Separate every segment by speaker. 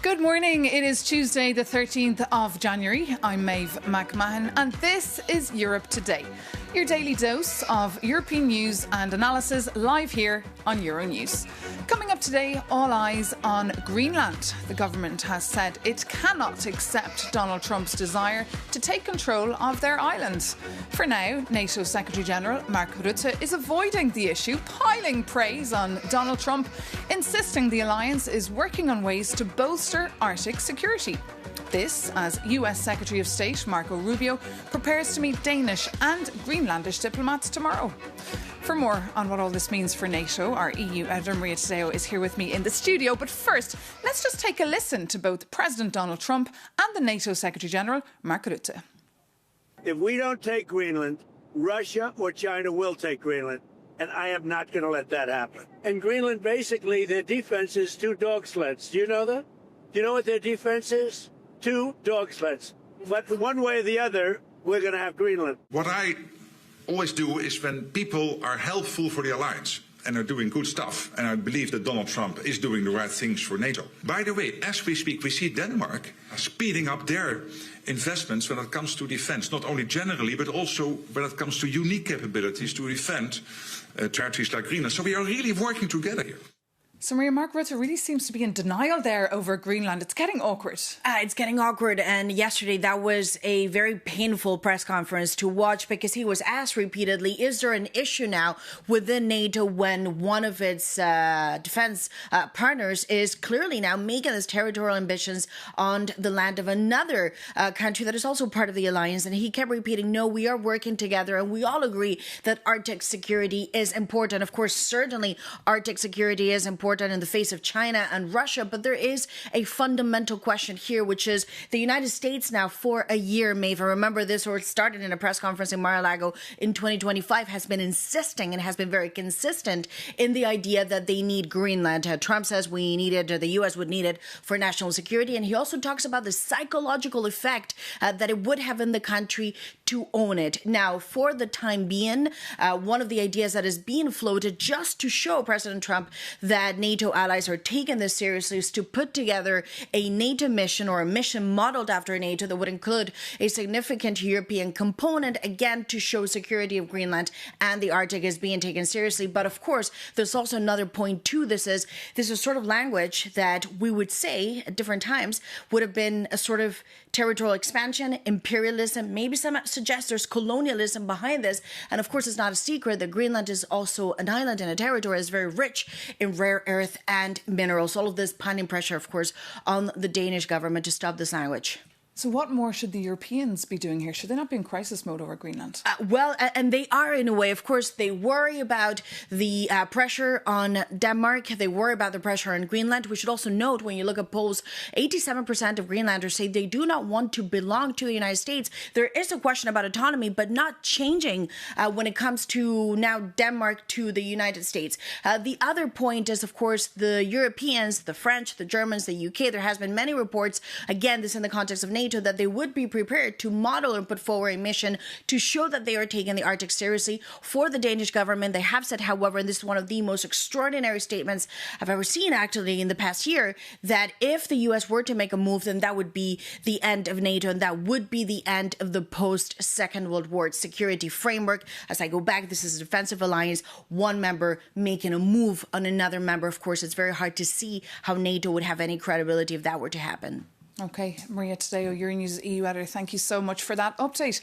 Speaker 1: Good morning. It is Tuesday, the 13th of January. I'm Maeve McMahon, and this is Europe Today, your daily dose of European news and analysis live here on Euronews. Coming up today, all eyes on Greenland. The government has said it cannot accept Donald Trump's desire to take control of their island. For now, NATO Secretary-General Mark Rutte is avoiding the issue, piling praise on Donald Trump, insisting the alliance is working on ways to bolster Arctic security. This as US Secretary of State Marco Rubio prepares to meet Danish and Greenlandish diplomats tomorrow. For more on what all this means for NATO, our EU editor Margrethe Vestager is here with me in the studio. But first, let's just take a listen to both President Donald Trump and the NATO Secretary-General Mark Rutte.
Speaker 2: If we don't take Greenland, Russia or China will take Greenland. And I am not going to let that happen. And Greenland, basically, their defense is 2 dog sleds. Do you know that? Do you know what their defense is? 2 dog sleds. But one way or the other, we're going to have Greenland.
Speaker 3: What I always do is when people are helpful for the alliance and are doing good stuff, and I believe that Donald Trump is doing the right things for NATO. By the way, as we speak, we see Denmark speeding up their investments when it comes to defense, not only generally, but also when it comes to unique capabilities to defend territories like Greenland. So we are really working together here.
Speaker 1: So, Maria, Mark Rutte really seems to be in denial there over Greenland. It's getting awkward.
Speaker 4: It's getting awkward. And yesterday, that was a very painful press conference to watch because he was asked repeatedly, is there an issue now within NATO when one of its defense partners is clearly now making its territorial ambitions on the land of another country that is also part of the alliance? And he kept repeating, no, we are working together. And we all agree that Arctic security is important. Of course, certainly Arctic security is important in the face of China and Russia, but there is a fundamental question here, which is the United States now for a year, Maeve, remember this, or it started in a press conference in Mar-a-Lago in 2025, has been insisting and has been very consistent in the idea that they need Greenland. Trump says we need it, or the U.S. would need it for national security, and he also talks about the psychological effect that it would have in the country to own it. Now, for the time being, one of the ideas that is being floated just to show President Trump that NATO allies are taking this seriously is to put together a NATO mission, or a mission modeled after NATO, that would include a significant European component, again, to show security of Greenland and the Arctic is being taken seriously. But of course, there's also another point to this is sort of language that we would say at different times would have been a sort of territorial expansion, imperialism, maybe some suggest there's colonialism behind this. And of course, it's not a secret that Greenland is also an island and a territory that's very rich in rare earth and minerals. All of this putting pressure, of course, on the Danish government to stop this language.
Speaker 1: So what more should the Europeans be doing here? Should they not be in crisis mode over Greenland?
Speaker 4: Well, and they are in a way. Of course, they worry about the pressure on Denmark. They worry about the pressure on Greenland. We should also note, when you look at polls, 87% of Greenlanders say they do not want to belong to the United States. There is a question about autonomy, but not changing when it comes to now Denmark to the United States. The other point is, of course, the Europeans, the French, the Germans, the UK. There has been many reports, again, this in the context of NATO, that they would be prepared to model and put forward a mission to show that they are taking the Arctic seriously. For the Danish government, they have said, however, and this is one of the most extraordinary statements I've ever seen actually in the past year, that if the US were to make a move, then that would be the end of NATO, and that would be the end of the post-Second World War security framework. As I go back, this is a defensive alliance, one member making a move on another member. Of course, it's very hard to see how NATO would have any credibility if that were to happen.
Speaker 1: OK, Margrethe Vestager, Euronews EU editor, thank you so much for that update.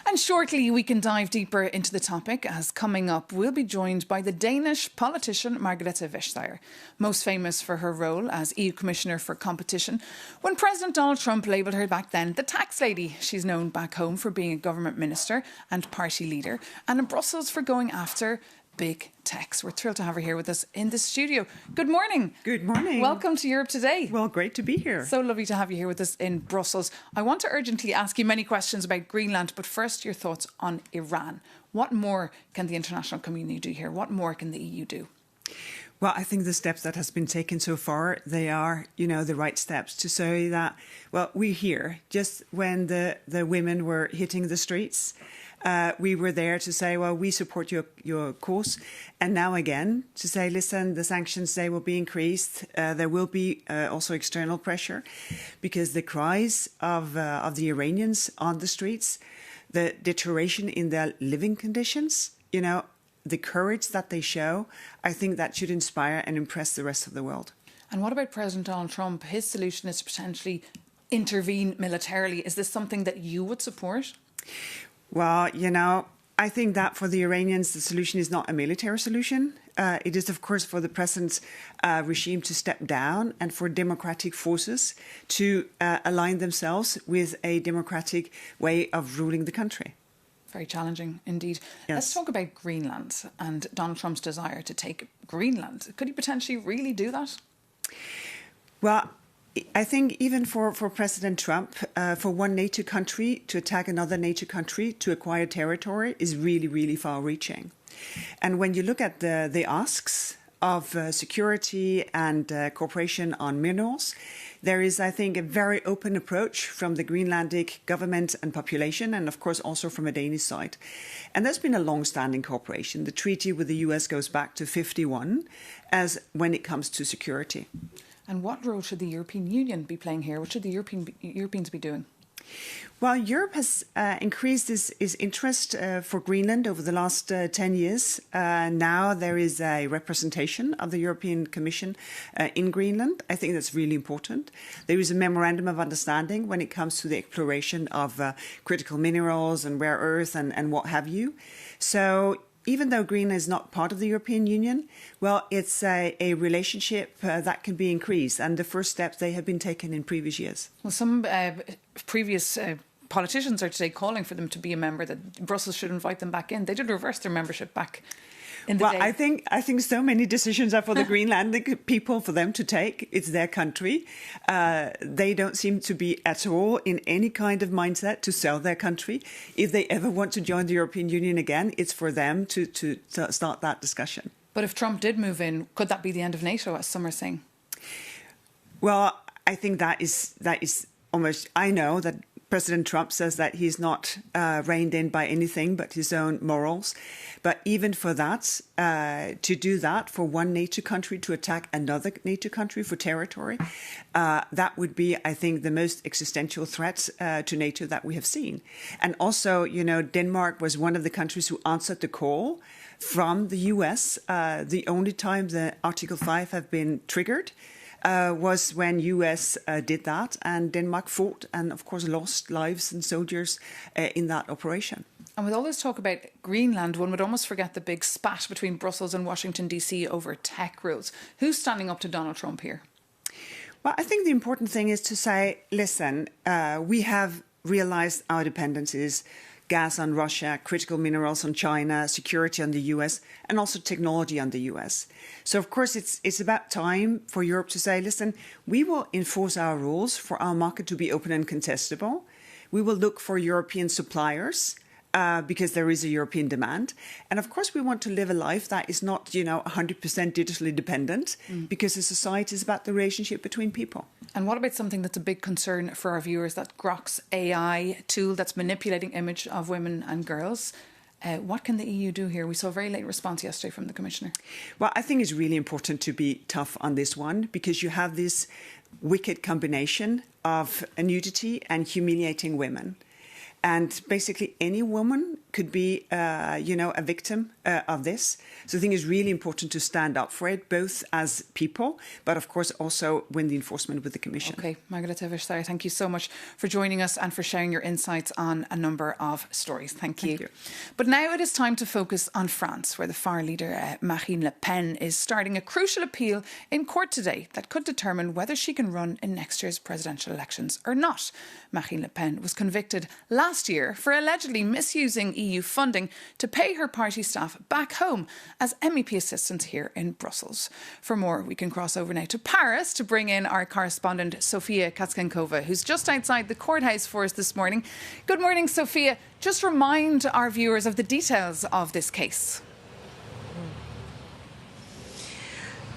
Speaker 1: And shortly we can dive deeper into the topic, as coming up we'll be joined by the Danish politician Margrethe Vestager, most famous for her role as EU Commissioner for Competition when President Donald Trump labelled her back then the tax lady. She's known back home for being a government minister and party leader, and in Brussels for going after Big Techs. We're thrilled to have her here with us in the studio. Good morning.
Speaker 5: Good morning.
Speaker 1: Welcome to Europe Today.
Speaker 5: Well, great to be here.
Speaker 1: So lovely to have you here with us in Brussels. I want to urgently ask you many questions about Greenland, but first your thoughts on Iran. What more can the international community do here? What more can the EU do?
Speaker 5: Well, I think the steps that has been taken so far, they are, the right steps to say that, well, we're here. Just when the women were hitting the streets, we were there to say, well, we support your cause. And now again, to say, listen, the sanctions, they will be increased. There will be also external pressure because the cries of the Iranians on the streets, the deterioration in their living conditions, the courage that they show, I think that should inspire and impress the rest of the world.
Speaker 1: And what about President Donald Trump? His solution is to potentially intervene militarily. Is this something that you would support?
Speaker 5: Well, I think that for the Iranians, the solution is not a military solution. It is, of course, for the present regime to step down and for democratic forces to align themselves with a democratic way of ruling the country.
Speaker 1: Very challenging indeed.
Speaker 5: Yes.
Speaker 1: Let's talk about Greenland and Donald Trump's desire to take Greenland. Could he potentially really do that?
Speaker 5: Well, I think even for President Trump, for one NATO country to attack another NATO country to acquire territory is really, really far-reaching. And when you look at the asks of security and cooperation on minerals, there is, I think, a very open approach from the Greenlandic government and population, and of course also from a Danish side. And there's been a long-standing cooperation. The treaty with the US goes back to 1951 as when it comes to security.
Speaker 1: And what role should the European Union be playing here? What should the Europeans be doing?
Speaker 5: Well, Europe has increased its interest for Greenland over the last 10 years. Now there is a representation of the European Commission in Greenland. I think that's really important. There is a memorandum of understanding when it comes to the exploration of critical minerals and rare earth and what have you. So even though Greenland is not part of the European Union, well, it's a relationship that can be increased. And the first steps, they have been taken in previous years. Well,
Speaker 1: some previous politicians are today calling for them to be a member, that Brussels should invite them back in. They did reverse their membership back in the day.
Speaker 5: Well, I think so many decisions are for the Greenlandic people, for them to take. It's their country. They don't seem to be at all in any kind of mindset to sell their country. If they ever want to join the European Union again, it's for them to start that discussion.
Speaker 1: But if Trump did move in, could that be the end of NATO, as some are saying?
Speaker 5: Well, I think that is almost, I know that President Trump says that he's not reined in by anything but his own morals. But even for that, to do that for one NATO country to attack another NATO country for territory, that would be, I think, the most existential threat to NATO that we have seen. And also, Denmark was one of the countries who answered the call from the US. The only time the Article 5 have been triggered was when US did that, and Denmark fought and, of course, lost lives and soldiers in that operation.
Speaker 1: And with all this talk about Greenland, one would almost forget the big spat between Brussels and Washington, D.C. over tech rules. Who's standing up to Donald Trump here?
Speaker 5: Well, I think the important thing is to say, listen, we have realized our dependencies: gas on Russia, critical minerals on China, security on the US, and also technology on the US. So, of course, it's about time for Europe to say, listen, we will enforce our rules for our market to be open and contestable. We will look for European suppliers because there is a European demand. And, of course, we want to live a life that is not, 100% digitally dependent because a society is about the relationship between people.
Speaker 1: And what about something that's a big concern for our viewers, that Grok's AI tool that's manipulating image of women and girls? What can the EU do here? We saw a very late response yesterday from the Commissioner.
Speaker 5: Well, I think it's really important to be tough on this one because you have this wicked combination of nudity and humiliating women. And basically any woman could be, a victim of this. So I think it's really important to stand up for it, both as people, but of course also when the enforcement with the Commission.
Speaker 1: OK, Margrethe Vestager, thank you so much for joining us and for sharing your insights on a number of stories. Thank you. But now it is time to focus on France, where the far leader Marine Le Pen is starting a crucial appeal in court today that could determine whether she can run in next year's presidential elections or not. Marine Le Pen was convicted last year for allegedly misusing EU funding to pay her party staff back home as MEP assistants here in Brussels. For more, we can cross over now to Paris to bring in our correspondent Sofia Katskenkova, who's just outside the courthouse for us this morning. Good morning, Sofia. Just remind our viewers of the details of this case.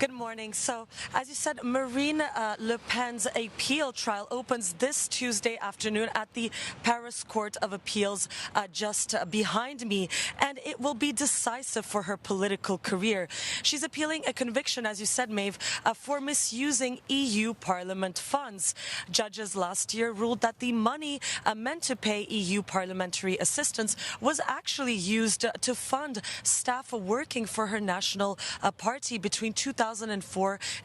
Speaker 6: Good morning. So, as you said, Marine Le Pen's appeal trial opens this Tuesday afternoon at the Paris Court of Appeals just behind me, and it will be decisive for her political career. She's appealing a conviction, as you said, Maeve, for misusing EU Parliament funds. Judges last year ruled that the money meant to pay EU parliamentary assistance was actually used to fund staff working for her national party between 2004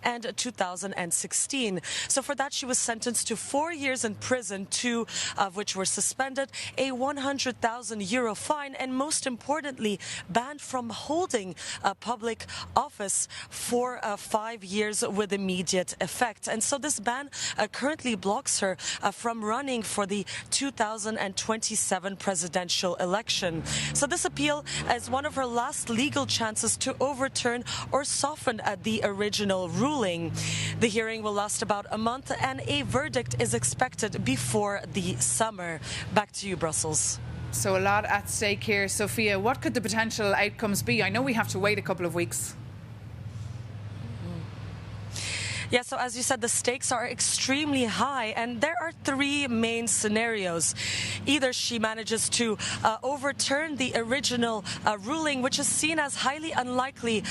Speaker 6: and 2016. So for that, she was sentenced to 4 years in prison, 2 of which were suspended, a €100,000 fine, and most importantly, banned from holding a public office for 5 years with immediate effect. And so this ban currently blocks her from running for the 2027 presidential election. So this appeal is one of her last legal chances to overturn or soften the original ruling. The hearing will last about a month, and a verdict is expected before the summer. Back to you, Brussels.
Speaker 1: So a lot at stake here. Sophia, what could the potential outcomes be? I know we have to wait a couple of weeks.
Speaker 6: Yeah, so as you said, the stakes are extremely high, and there are 3 main scenarios. Either she manages to overturn the original ruling, which is seen as highly unlikely,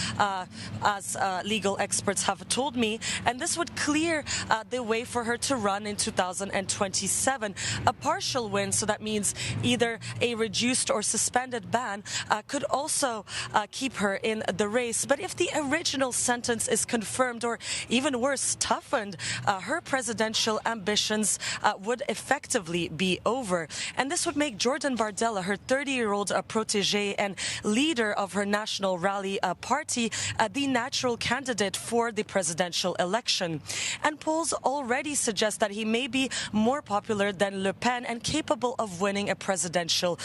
Speaker 6: as legal experts have told me, and this would clear the way for her to run in 2027. A partial win, so that means either a reduced or suspended ban, could also keep her in the race. But if the original sentence is confirmed, or even worse, toughened, her presidential ambitions would effectively be over. And this would make Jordan Bardella, her 30-year-old protégé and leader of her National Rally party, the natural candidate for the presidential election. And polls already suggest that he may be more popular than Le Pen and capable of winning a presidential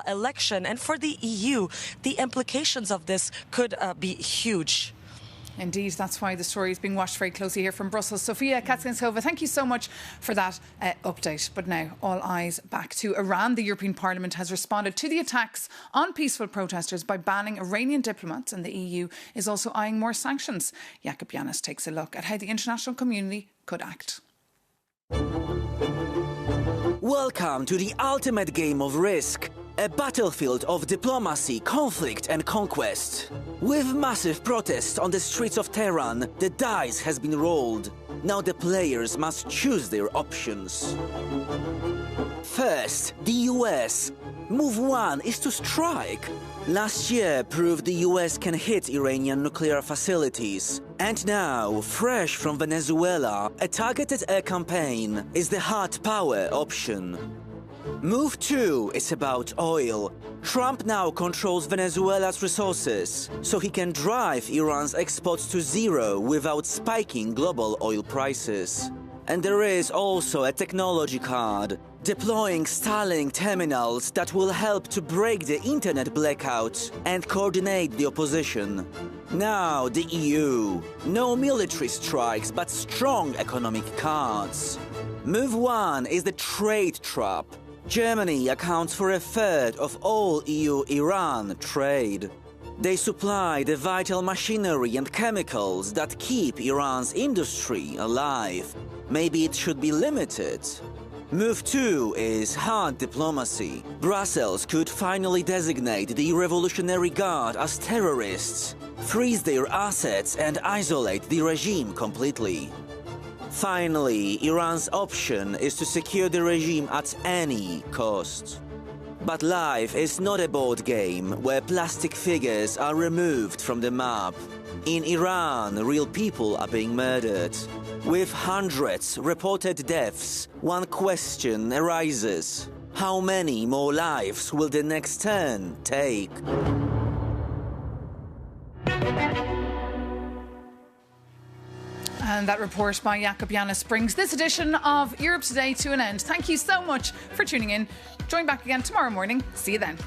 Speaker 6: election. And for the EU, the implications of this could be huge.
Speaker 1: Indeed, that's why the story is being watched very closely here from Brussels. Sofia Kaczynskova, thank you so much for that update. But now, all eyes back to Iran. The European Parliament has responded to the attacks on peaceful protesters by banning Iranian diplomats, and the EU is also eyeing more sanctions. Jakub Janis takes a look at how the international community could act.
Speaker 7: Welcome to the ultimate game of risk. A battlefield of diplomacy, conflict and conquest. With massive protests on the streets of Tehran, the dice has been rolled. Now the players must choose their options. First, the US. Move 1 is to strike. Last year proved the US can hit Iranian nuclear facilities. And now, fresh from Venezuela, a targeted air campaign is the hard power option. Move 2 is about oil. Trump now controls Venezuela's resources, so he can drive Iran's exports to zero without spiking global oil prices. And there is also a technology card, deploying Starlink terminals that will help to break the internet blackout and coordinate the opposition. Now the EU. No military strikes, but strong economic cards. Move 1 is the trade trap. Germany accounts for 1/3 of all EU-Iran trade. They supply the vital machinery and chemicals that keep Iran's industry alive. Maybe it should be limited. Move 2 is hard diplomacy. Brussels could finally designate the Revolutionary Guard as terrorists, freeze their assets and isolate the regime completely. Finally, Iran's option is to secure the regime at any cost. But life is not a board game where plastic figures are removed from the map. In Iran, real people are being murdered. With hundreds reported deaths, one question arises. How many more lives will the next turn take?
Speaker 1: And that report by Jakub Janis brings this edition of Europe Today to an end. Thank you so much for tuning in. Join back again tomorrow morning. See you then.